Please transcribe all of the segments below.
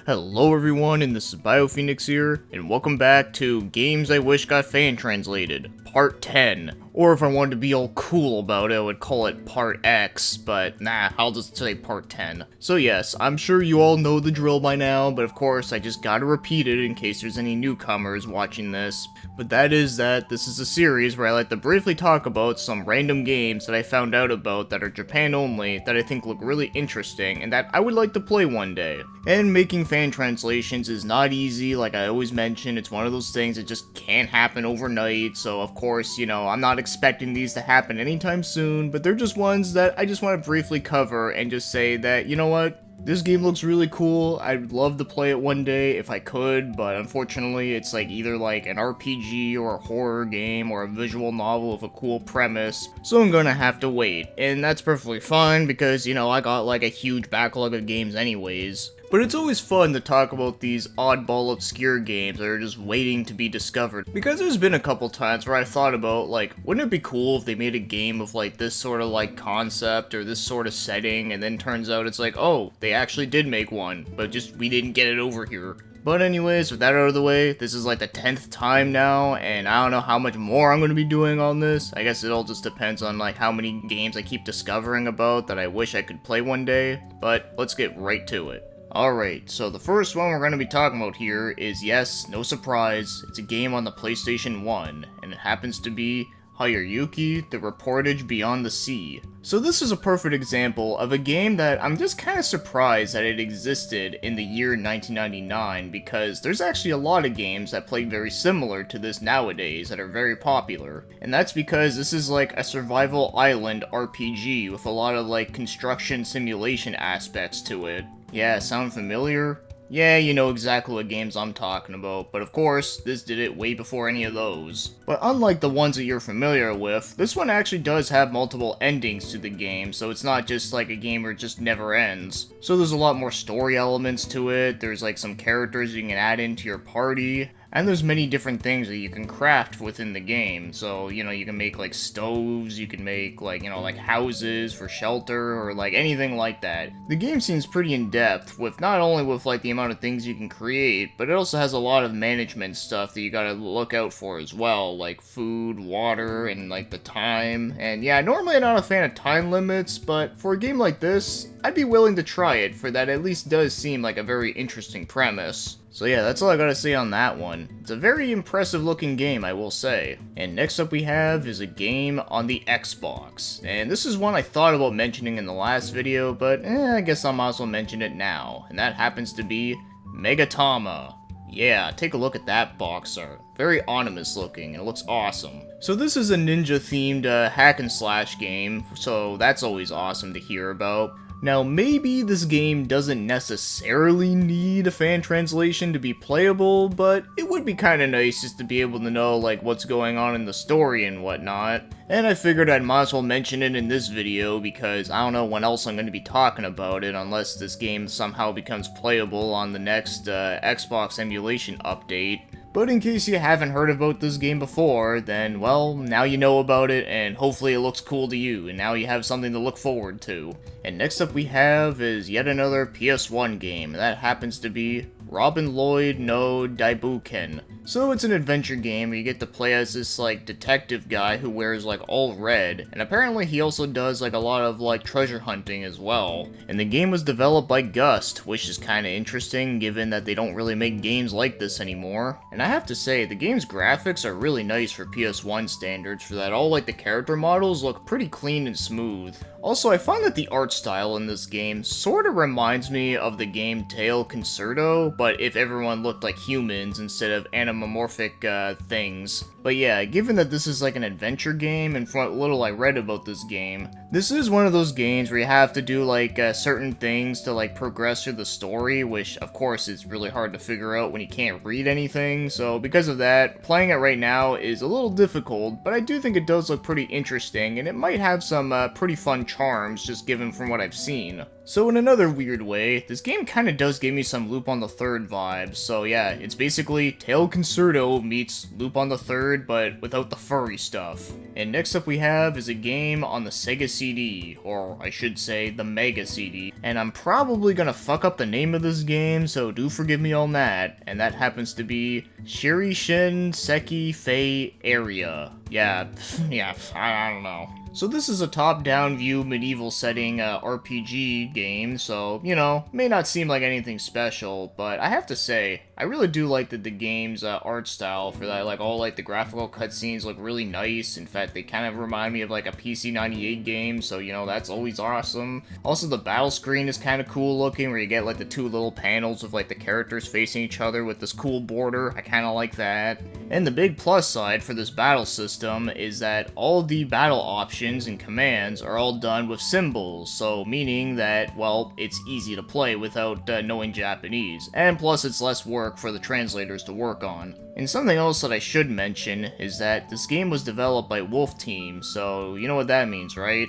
Hello everyone, and this is BioPhoenix here, and welcome back to Games I Wish Got Fan Translated, Part 10. Or if I wanted to be all cool about it, I would call it Part X, but nah, I'll just say Part 10. So yes, I'm sure you all know the drill by now, but of course I just gotta repeat it in case there's any newcomers watching this. But that is that this is a series where I like to briefly talk about some random games that I found out about that are Japan only, that I think look really interesting, and that I would like to play one day. And making fan translations is not easy, like I always mention. It's one of those things that just can't happen overnight, so of course, you know, I'm not expecting these to happen anytime soon, but they're just ones that I just want to briefly cover and just say that, you know what? This game looks really cool. I'd love to play it one day if I could, but unfortunately it's like either like an RPG or a horror game or a visual novel with a cool premise, so I'm gonna have to wait. And that's perfectly fine because, you know, I got like a huge backlog of games anyways. But it's always fun to talk about these oddball obscure games that are just waiting to be discovered. Because there's been a couple times where I thought about, like, wouldn't it be cool if they made a game of, like, this sort of, like, concept or this sort of setting, and then turns out it's like, oh, they actually did make one, but just we didn't get it over here. But anyways, with that out of the way, this is like the 10th time now, and I don't know how much more I'm going to be doing on this. I guess it all just depends on like how many games I keep discovering about that I wish I could play one day, but let's get right to it. Alright, so the first one we're going to be talking about here is, yes, no surprise, it's a game on the PlayStation 1, and it happens to be Hiroyuki, The Reportage Beyond the Sea. So this is a perfect example of a game that I'm just kind of surprised that it existed in the year 1999, because there's actually a lot of games that play very similar to this nowadays that are very popular. And that's because this is like a survival island RPG with a lot of like construction simulation aspects to it. Yeah, sound familiar? Yeah, you know exactly what games I'm talking about, but of course, this did it way before any of those. But unlike the ones that you're familiar with, this one actually does have multiple endings to the game, so it's not just like a game where it just never ends. So there's a lot more story elements to it, there's like some characters you can add into your party, and there's many different things that you can craft within the game. So, you know, you can make like stoves, you can make like, you know, like houses for shelter or like anything like that. The game seems pretty in depth with not only with like the amount of things you can create, but it also has a lot of management stuff that you gotta look out for as well, like food, water, and like the time. And yeah, normally I'm not a fan of time limits, but for a game like this, I'd be willing to try it, for that at least does seem like a very interesting premise. So yeah, that's all I gotta say on that one. It's a very impressive looking game, I will say. And next up we have is a game on the Xbox. And this is one I thought about mentioning in the last video, but I guess I might as well mention it now. And that happens to be Megatama. Yeah, take a look at that box art. Very ominous looking, and it looks awesome. So this is a ninja-themed hack and slash game, so that's always awesome to hear about. Now, maybe this game doesn't necessarily need a fan translation to be playable, but it would be kinda nice just to be able to know, like, what's going on in the story and whatnot. And I figured I might as well mention it in this video because I don't know when else I'm going to be talking about it unless this game somehow becomes playable on the next Xbox emulation update. But in case you haven't heard about this game before, then, well, now you know about it, and hopefully it looks cool to you, and now you have something to look forward to. And next up we have is yet another PS1 game, and that happens to be Robin Lloyd no Daibuken. So it's an adventure game where you get to play as this like detective guy who wears like all red, and apparently he also does like a lot of like treasure hunting as well. And the game was developed by Gust, which is kinda interesting given that they don't really make games like this anymore. And I have to say, the game's graphics are really nice for PS1 standards, for that all like the character models look pretty clean and smooth. Also, I find that the art style in this game sorta reminds me of the game Tail Concerto, but if everyone looked like humans instead of anamorphic things. But yeah, given that this is like an adventure game, and from what little I read about this game, this is one of those games where you have to do like certain things to like progress through the story, which of course is really hard to figure out when you can't read anything, so because of that, playing it right now is a little difficult, but I do think it does look pretty interesting, and it might have some pretty fun charms, just given from what I've seen. So in another weird way, this game kinda does give me some Loop on the Third vibes, so yeah, it's basically Tail Concerto meets Loop on the Third, but without the furry stuff. And next up we have is a game on the Sega CD, or I should say, the Mega CD, and I'm probably gonna fuck up the name of this game, so do forgive me on that, and that happens to be Shinseki Fey Area. Yeah, I don't know. So this is a top-down view medieval setting RPG game, so, you know, may not seem like anything special, but I have to say, I really do like the game's art style for that. Like, all like the graphical cutscenes look really nice. In fact, they kind of remind me of like a PC-98 game, so, you know, that's always awesome. Also, the battle screen is kind of cool looking, where you get like the two little panels of like the characters facing each other with this cool border. I kind of like that. And the big plus side for this battle system is that all the battle options and commands are all done with symbols, so meaning that, well, it's easy to play without knowing Japanese, and plus it's less work for the translators to work on. And something else that I should mention is that this game was developed by Wolf Team, so you know what that means, right?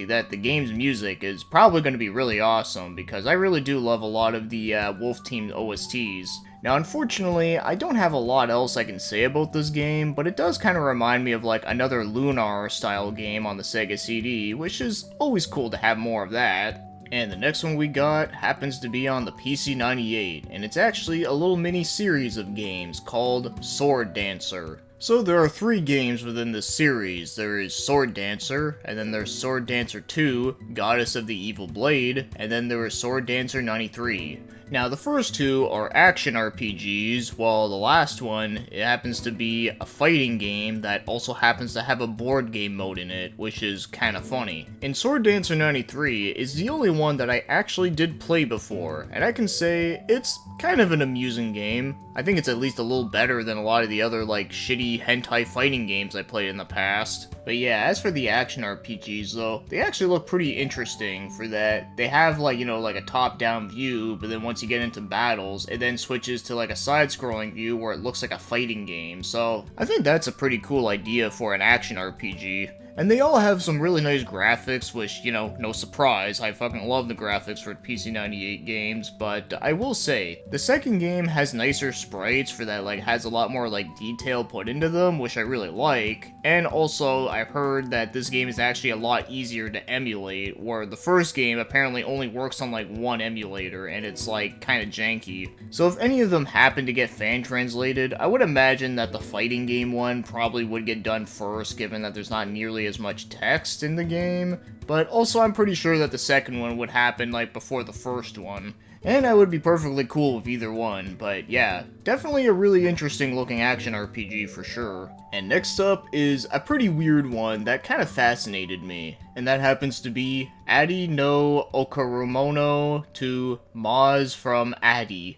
That the game's music is probably going to be really awesome, because I really do love a lot of the Wolf Team OSTs. Now, unfortunately, I don't have a lot else I can say about this game, but it does kind of remind me of like another Lunar-style game on the Sega CD, which is always cool to have more of that. And the next one we got happens to be on the PC-98, and it's actually a little mini-series of games called Sword Dancer. So there are 3 games within this series. There is Sword Dancer, and then there's Sword Dancer 2, Goddess of the Evil Blade, and then there is Sword Dancer 93. Now, the first 2 are action RPGs, while the last one, it happens to be a fighting game that also happens to have a board game mode in it, which is kinda funny. And Sword Dancer 93 is the only one that I actually did play before, and I can say it's kind of an amusing game. I think it's at least a little better than a lot of the other, like, shitty hentai fighting games I played in the past. But yeah, as for the action RPGs though, they actually look pretty interesting for that. They have like, you know, like a top-down view, but then once you get into battles, it then switches to like a side-scrolling view where it looks like a fighting game. So I think that's a pretty cool idea for an action RPG. And they all have some really nice graphics, which, you know, no surprise, I fucking love the graphics for PC-98 games, but I will say, the second game has nicer sprites for that, like, has a lot more, like, detail put into them, which I really like, and also, I've heard that this game is actually a lot easier to emulate, where the first game apparently only works on, like, one emulator, and it's, like, kinda janky. So if any of them happen to get fan-translated, I would imagine that the fighting game one probably would get done first, given that there's not nearly as much text in the game, but also I'm pretty sure that the second one would happen like before the first one. And I would be perfectly cool with either one, but yeah, definitely a really interesting looking action RPG for sure. And next up is a pretty weird one that kind of fascinated me, and that happens to be Addy no Okarumono to Maz from Addy.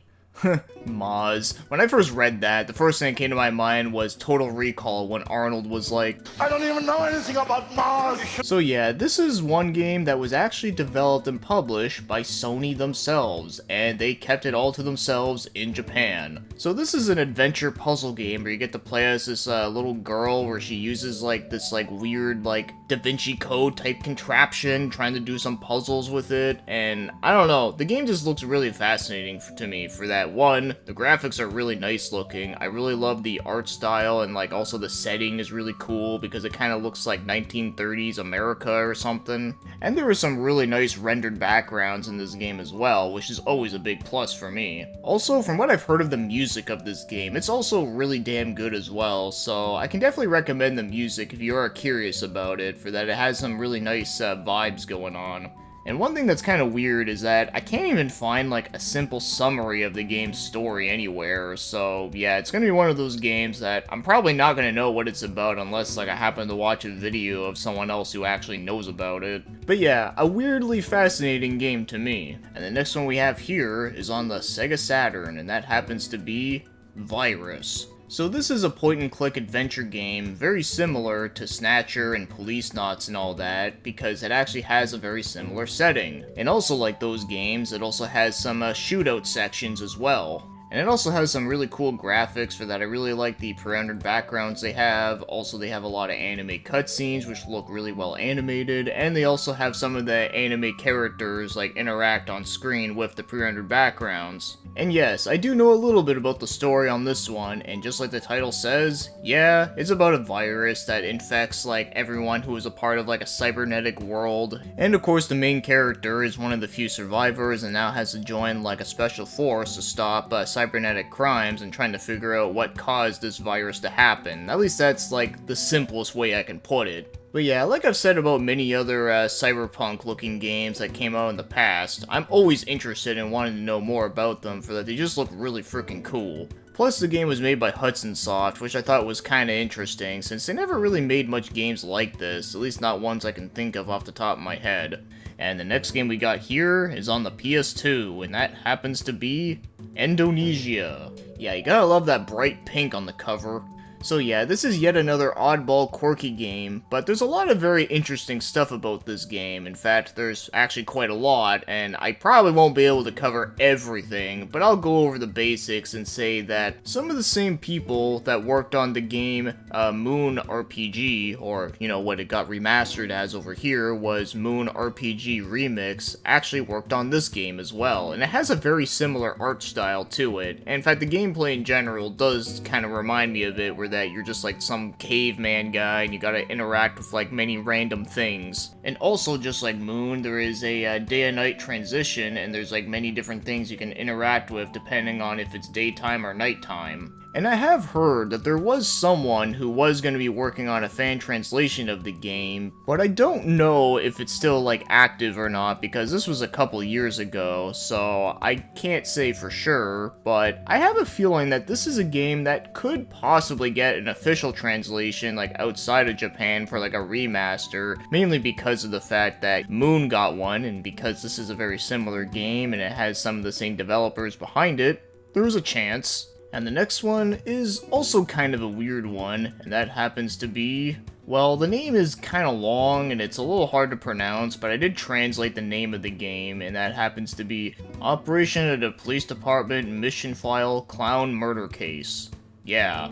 Maz. When I first read that, the first thing that came to my mind was Total Recall when Arnold was like, "I don't even know anything about Maz!" So yeah, this is one game that was actually developed and published by Sony themselves, and they kept it all to themselves in Japan. So this is an adventure puzzle game where you get to play as this little girl where she uses like this like weird like Da Vinci Code type contraption, trying to do some puzzles with it, and I don't know, the game just looks really fascinating to me for that. One, the graphics are really nice looking. I really love the art style, and like also the setting is really cool because it kind of looks like 1930s America or something. And there are some really nice rendered backgrounds in this game as well, which is always a big plus for me. Also, from what I've heard of the music of this game, it's also really damn good as well, so I can definitely recommend the music if you are curious about it, for that it has some really nice vibes going on. And one thing that's kind of weird is that I can't even find like a simple summary of the game's story anywhere, so yeah, it's gonna be one of those games that I'm probably not gonna know what it's about unless like I happen to watch a video of someone else who actually knows about it. But yeah, a weirdly fascinating game to me. And the next one we have here is on the Sega Saturn, and that happens to be Virus. So this is a point-and-click adventure game, very similar to Snatcher and Police Knots and all that, because it actually has a very similar setting. And also like those games, it also has some shootout sections as well. And it also has some really cool graphics for that. I really like the pre-rendered backgrounds they have. Also, they have a lot of anime cutscenes, which look really well animated. And they also have some of the anime characters, like, interact on screen with the pre-rendered backgrounds. And yes, I do know a little bit about the story on this one, and just like the title says, yeah, it's about a virus that infects, like, everyone who is a part of, like, a cybernetic world. And of course, the main character is one of the few survivors and now has to join, like, a special force to stop cybernetic crimes and trying to figure out what caused this virus to happen. At least that's, like, the simplest way I can put it. But yeah, like I've said about many other cyberpunk-looking games that came out in the past, I'm always interested in wanting to know more about them for that they just look really freaking cool. Plus, the game was made by Hudson Soft, which I thought was kinda interesting, since they never really made much games like this, at least not ones I can think of off the top of my head. And the next game we got here is on the PS2, and that happens to be Indonesia. Yeah, you gotta love that bright pink on the cover. So yeah, this is yet another oddball, quirky game, but there's a lot of very interesting stuff about this game. In fact, there's actually quite a lot, and I probably won't be able to cover everything, but I'll go over the basics and say that some of the same people that worked on the game Moon RPG, or, you know, what it got remastered as over here was Moon RPG Remix, actually worked on this game as well, and it has a very similar art style to it. And in fact, the gameplay in general does kind of remind me of it, where that you're just like some caveman guy and you gotta interact with like many random things. And also, just like Moon, there is a day and night transition, and there's like many different things you can interact with depending on if it's daytime or nighttime. And I have heard that there was someone who was going to be working on a fan translation of the game, but I don't know if it's still like active or not, because this was a couple years ago, so I can't say for sure, but I have a feeling that this is a game that could possibly get an official translation like outside of Japan for like a remaster, mainly because of the fact that Moon got one, and because this is a very similar game and it has some of the same developers behind it, there's a chance. And the next one is also kind of a weird one, and that happens to be, well, the name is kind of long and it's a little hard to pronounce, but I did translate the name of the game, and that happens to be Operation at a Police Department Mission File Clown Murder Case. Yeah,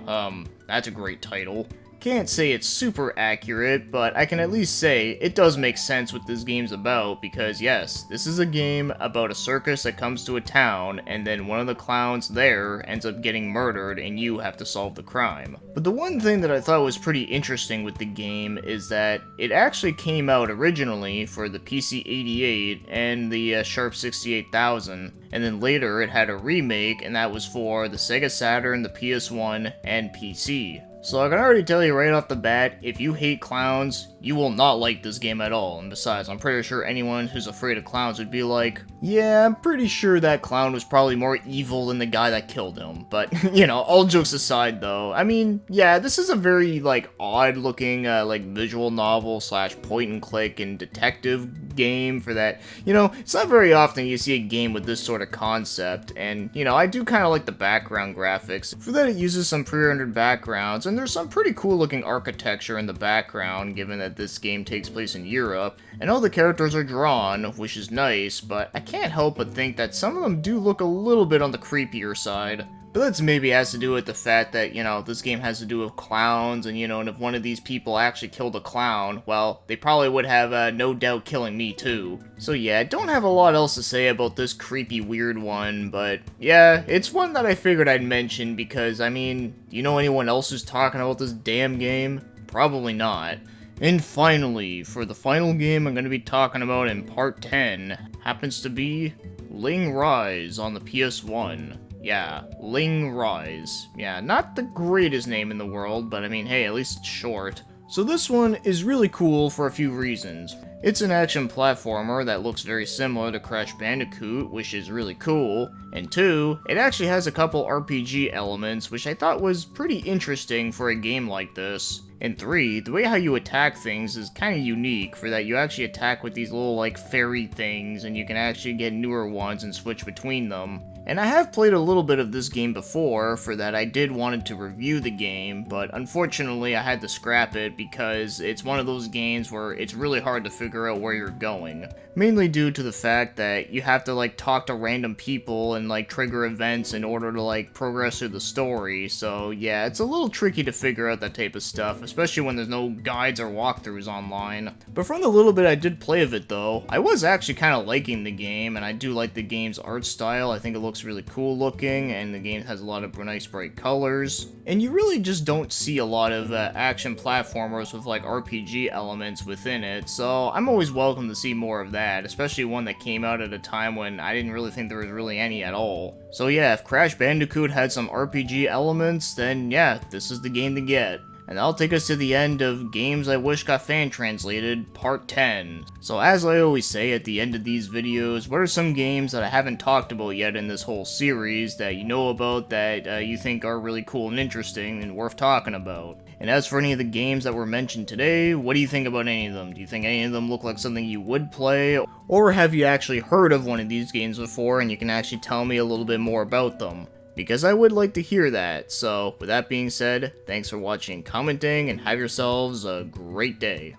that's a great title. Can't say it's super accurate, but I can at least say it does make sense what this game's about, because yes, this is a game about a circus that comes to a town, and then one of the clowns there ends up getting murdered, and you have to solve the crime. But the one thing that I thought was pretty interesting with the game is that it actually came out originally for the PC-88 and the Sharp 68,000, and then later it had a remake, and that was for the Sega Saturn, the PS1, and PC. So I can already tell you right off the bat, if you hate clowns, you will not like this game at all. And besides, I'm pretty sure anyone who's afraid of clowns would be like, yeah, I'm pretty sure that clown was probably more evil than the guy that killed him. But, you know, all jokes aside though, I mean, yeah, this is a very, like, odd looking, like, visual novel slash point and click and detective game for that. You know, it's not very often you see a game with this sort of concept, and, you know, I do kind of like the background graphics. For that, it uses some pre-rendered backgrounds, and there's some pretty cool looking architecture in the background, given that this game takes place in Europe, and all the characters are drawn, which is nice, but I can't help but think that some of them do look a little bit on the creepier side. But that's maybe has to do with the fact that, you know, this game has to do with clowns, and, you know, and if one of these people actually killed a clown, well, they probably would have no doubt killing me too. So yeah, I don't have a lot else to say about this creepy weird one, but yeah, it's one that I figured I'd mention because, I mean, do you know anyone else who's talking about this damn game? Probably not. And finally, for the final game I'm going to be talking about in part 10, happens to be Ling Rise on the PS1. Yeah, Ling Rise. Yeah, not the greatest name in the world, but I mean, hey, at least it's short. So this one is really cool for a few reasons. It's an action platformer that looks very similar to Crash Bandicoot, which is really cool. And 2, it actually has a couple RPG elements, which I thought was pretty interesting for a game like this. And 3, the way how you attack things is kind of unique, for that you actually attack with these little like fairy things, and you can actually get newer ones and switch between them. And I have played a little bit of this game before, for that I did wanted to review the game, but unfortunately I had to scrap it because it's one of those games where it's really hard to figure out where you're going. Mainly due to the fact that you have to like talk to random people and like trigger events in order to like progress through the story, so yeah, it's a little tricky to figure out that type of stuff, especially when there's no guides or walkthroughs online. But from the little bit I did play of it though, I was actually kind of liking the game, and I do like the game's art style. I think it looks really cool looking, and the game has a lot of nice bright colors. And you really just don't see a lot of action platformers with like RPG elements within it, so I'm always welcome to see more of that, especially one that came out at a time when I didn't really think there was really any at all. So yeah, if Crash Bandicoot had some RPG elements, then yeah, this is the game to get. And that'll take us to the end of Games I Wish Got Fan Translated, Part 10. So as I always say at the end of these videos, what are some games that I haven't talked about yet in this whole series that you know about that you think are really cool and interesting and worth talking about? And as for any of the games that were mentioned today, what do you think about any of them? Do you think any of them look like something you would play? Or have you actually heard of one of these games before and you can actually tell me a little bit more about them? Because I would like to hear that. So with that being said, thanks for watching and commenting, and have yourselves a great day.